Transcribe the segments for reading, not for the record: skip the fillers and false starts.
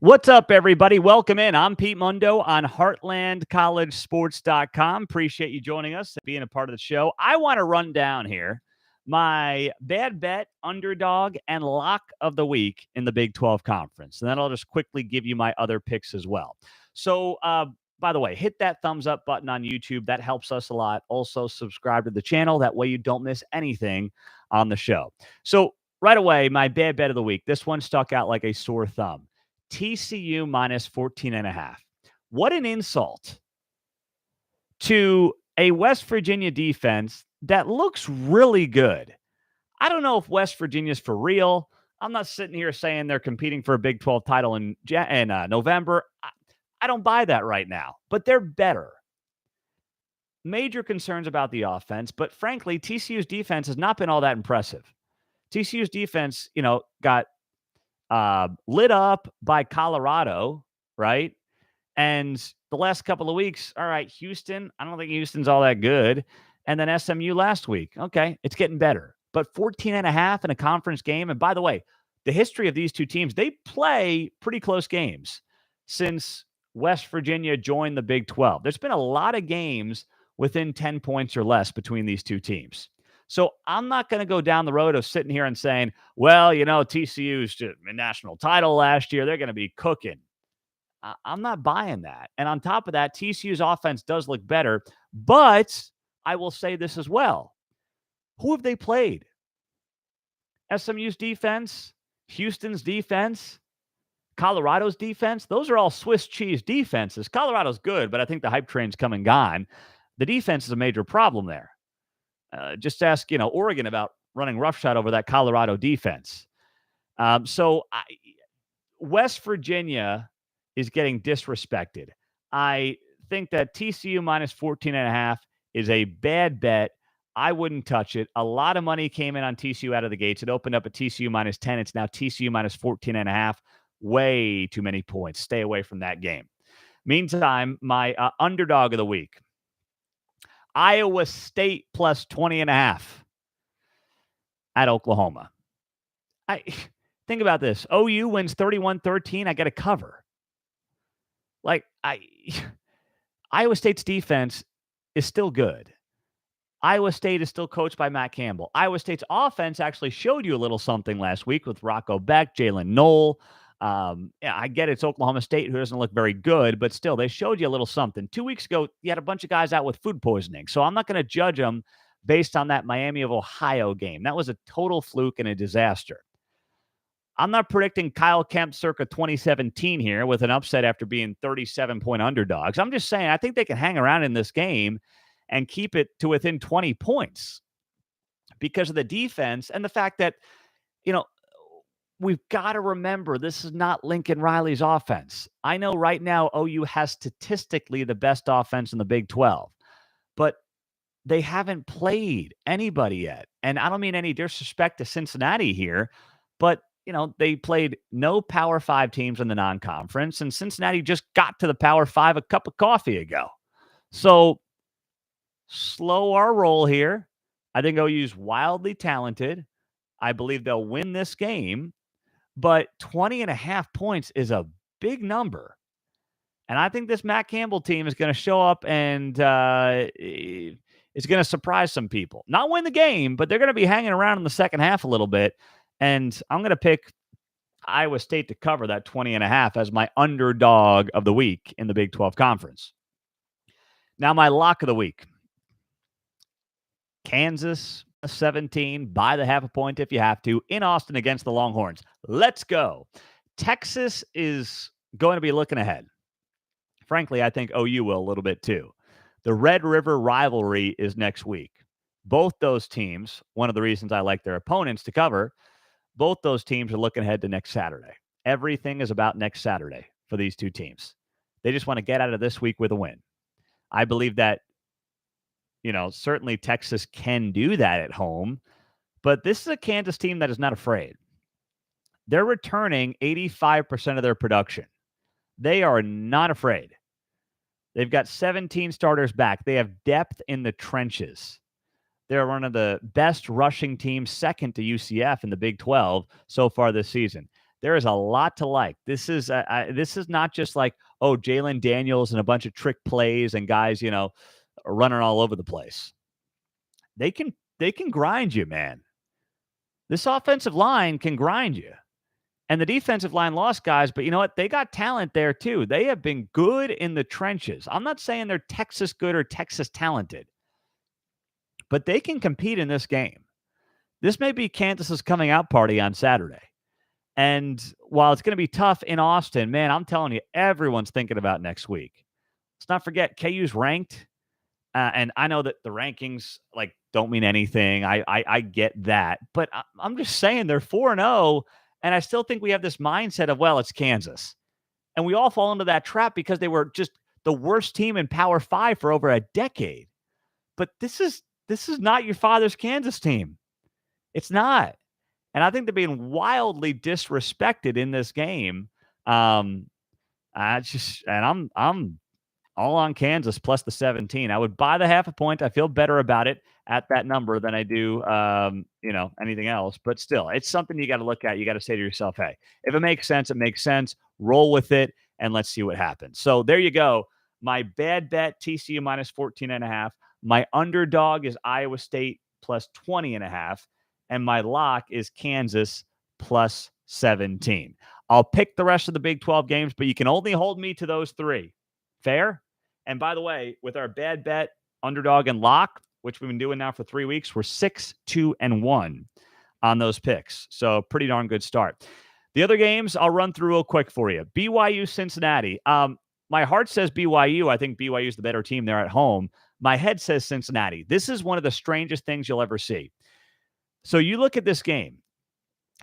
What's up, everybody? Welcome in. I'm Pete Mundo on HeartlandCollegeSports.com. Appreciate you joining us and being a part of the show. I want to run down here my bad bet, underdog, and lock of the week in the Big 12 Conference. And then I'll just quickly give you my other picks as well. So, by the way, hit that thumbs up button on YouTube. That helps us a lot. Also, subscribe to the channel. That way you don't miss anything on the show. So, right away, my bad bet of the week. This one stuck out like a sore thumb. TCU minus 14.5. What an insult to a West Virginia defense that looks really good. I don't know if West Virginia's for real. I'm not sitting here saying they're competing for a Big 12 title in November. I don't buy that right now, but they're better. Major concerns about the offense, but frankly, TCU's defense has not been all that impressive. TCU's defense, got lit up by Colorado, right? And the last couple of weeks, all right, Houston, I don't think Houston's all that good. And then SMU last week, okay, it's getting better. But 14.5 in a conference game. And by the way, the history of these two teams, they play pretty close games since West Virginia joined the Big 12. There's been a lot of games within 10 points or less between these two teams. So I'm not going to go down the road of sitting here and saying, well, TCU's just a national title last year. They're going to be cooking. I'm not buying that. And on top of that, TCU's offense does look better. But I will say this as well. Who have they played? SMU's defense, Houston's defense, Colorado's defense. Those are all Swiss cheese defenses. Colorado's good, but I think the hype train's come and gone. The defense is a major problem there. Just ask, Oregon about running roughshod over that Colorado defense. West Virginia is getting disrespected. I think that TCU minus 14.5 is a bad bet. I wouldn't touch it. A lot of money came in on TCU out of the gates. It opened up at TCU minus 10. It's now TCU minus 14.5. Way too many points. Stay away from that game. Meantime, my underdog of the week. Iowa State plus 20.5 at Oklahoma. Think about this. OU wins 31-13. I get a cover. Iowa State's defense is still good. Iowa State is still coached by Matt Campbell. Iowa State's offense actually showed you a little something last week with Rocco Beck, Jalen Knoll. I get it's Oklahoma State who doesn't look very good, but still, they showed you a little something. 2 weeks ago, you had a bunch of guys out with food poisoning, so I'm not going to judge them based on that Miami of Ohio game. That was a total fluke and a disaster. I'm not predicting Kyle Kemp circa 2017 here with an upset after being 37-point underdogs. I'm just saying I think they can hang around in this game and keep it to within 20 points because of the defense and the fact that, we've got to remember this is not Lincoln Riley's offense. I know right now OU has statistically the best offense in the Big 12, but they haven't played anybody yet. And I don't mean any disrespect to Cincinnati here, but, they played no Power 5 teams in the non-conference, and Cincinnati just got to the Power 5 a cup of coffee ago. So slow our roll here. I think OU's wildly talented. I believe they'll win this game. But 20.5 points is a big number. And I think this Matt Campbell team is going to show up and is going to surprise some people. Not win the game, but they're going to be hanging around in the second half a little bit. And I'm going to pick Iowa State to cover that 20.5 as my underdog of the week in the Big 12 Conference. Now, my lock of the week. Kansas 17, buy the half a point if you have to, in Austin against the Longhorns. Let's go. Texas is going to be looking ahead. Frankly, I think OU will a little bit too. The Red River rivalry is next week. Both those teams, one of the reasons I like their opponents to cover, both those teams are looking ahead to next Saturday. Everything is about next Saturday for these two teams. They just want to get out of this week with a win. I believe that certainly Texas can do that at home, but this is a Kansas team that is not afraid. They're returning 85% of their production. They are not afraid. They've got 17 starters back. They have depth in the trenches. They're one of the best rushing teams, second to UCF in the Big 12 so far this season. There is a lot to like. This is not just like, oh, Jalen Daniels and a bunch of trick plays and guys, running all over the place. They can grind you, man. This offensive line can grind you. And the defensive line lost guys, but you know what? They got talent there too. They have been good in the trenches. I'm not saying they're Texas good or Texas talented, but they can compete in this game. This may be Kansas's coming out party on Saturday. And while it's going to be tough in Austin, man, I'm telling you, everyone's thinking about next week. Let's not forget KU's ranked. And I know that the rankings don't mean anything. I get that, but I'm just saying they're 4-0, and I still think we have this mindset of, well, it's Kansas, and we all fall into that trap because they were just the worst team in Power 5 for over a decade. But this is not your father's Kansas team. It's not, and I think they're being wildly disrespected in this game. I'm all on Kansas plus the 17. I would buy the half a point. I feel better about it at that number than I do, anything else. But still, it's something you got to look at. You got to say to yourself, hey, if it makes sense, it makes sense. Roll with it, and let's see what happens. So there you go. My bad bet, TCU minus 14.5. My underdog is Iowa State plus 20.5. And my lock is Kansas plus 17. I'll pick the rest of the Big 12 games, but you can only hold me to those three. Fair? And by the way, with our bad bet, underdog, and lock, which we've been doing now for 3 weeks, we're 6-2-1 on those picks. So pretty darn good start. The other games I'll run through real quick for you. BYU, Cincinnati. My heart says BYU. I think BYU is the better team there at home. My head says Cincinnati. This is one of the strangest things you'll ever see. So you look at this game,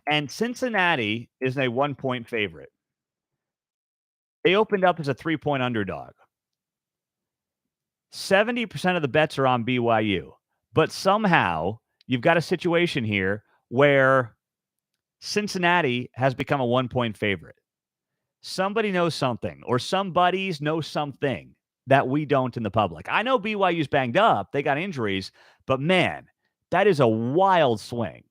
and Cincinnati is a 1-point favorite. They opened up as a 3-point underdog. 70% of the bets are on BYU. But somehow you've got a situation here where Cincinnati has become a 1-point favorite. Somebody knows something, or some buddies know something that we don't in the public. I know BYU's banged up. They got injuries. But, man, that is a wild swing.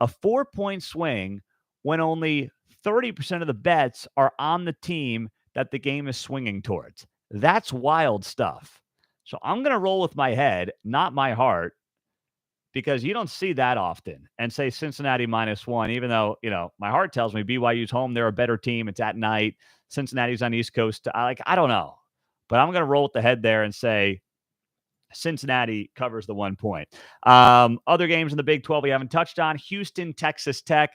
A 4-point swing when only 30% of the bets are on the team that the game is swinging towards. That's wild stuff. So I'm going to roll with my head, not my heart, because you don't see that often, and say Cincinnati -1, even though, my heart tells me BYU's home. They're a better team. It's at night. Cincinnati's on East Coast. I don't know. But I'm going to roll with the head there and say Cincinnati covers the 1 point. Other games in the Big 12 we haven't touched on. Houston, Texas Tech.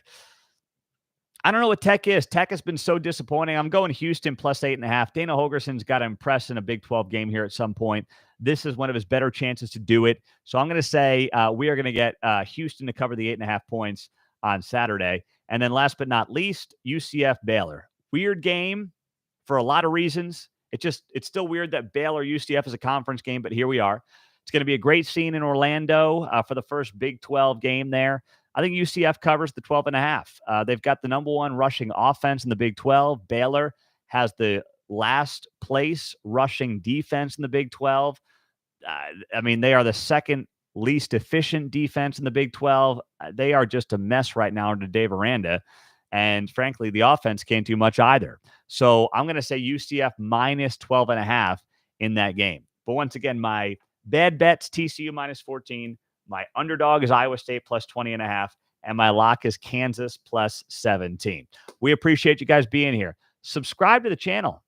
I don't know what Tech is. Tech has been so disappointing. I'm going Houston plus 8.5. Dana Holgerson's got to impress in a Big 12 game here at some point. This is one of his better chances to do it. So I'm going to say we are going to get Houston to cover the 8.5 points on Saturday. And then last but not least, UCF Baylor. Weird game for a lot of reasons. It's still weird that Baylor UCF is a conference game, but here we are. It's going to be a great scene in Orlando for the first Big 12 game there. I think UCF covers the 12.5. They've got the number one rushing offense in the Big 12. Baylor has the last place rushing defense in the Big 12. They are the second least efficient defense in the Big 12. They are just a mess right now under Dave Aranda. And frankly, the offense can't do much either. So I'm going to say UCF minus 12.5 in that game. But once again, my bad bets, TCU minus 14. My underdog is Iowa State plus 20.5. And my lock is Kansas plus 17. We appreciate you guys being here. Subscribe to the channel.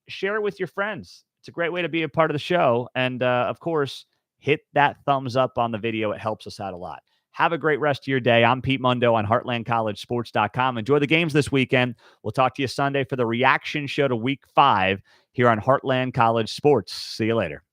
Share it with your friends. It's a great way to be a part of the show. And, of course, hit that thumbs up on the video. It helps us out a lot. Have a great rest of your day. I'm Pete Mundo on HeartlandCollegeSports.com. Enjoy the games this weekend. We'll talk to you Sunday for the reaction show to Week 5 here on Heartland College Sports. See you later.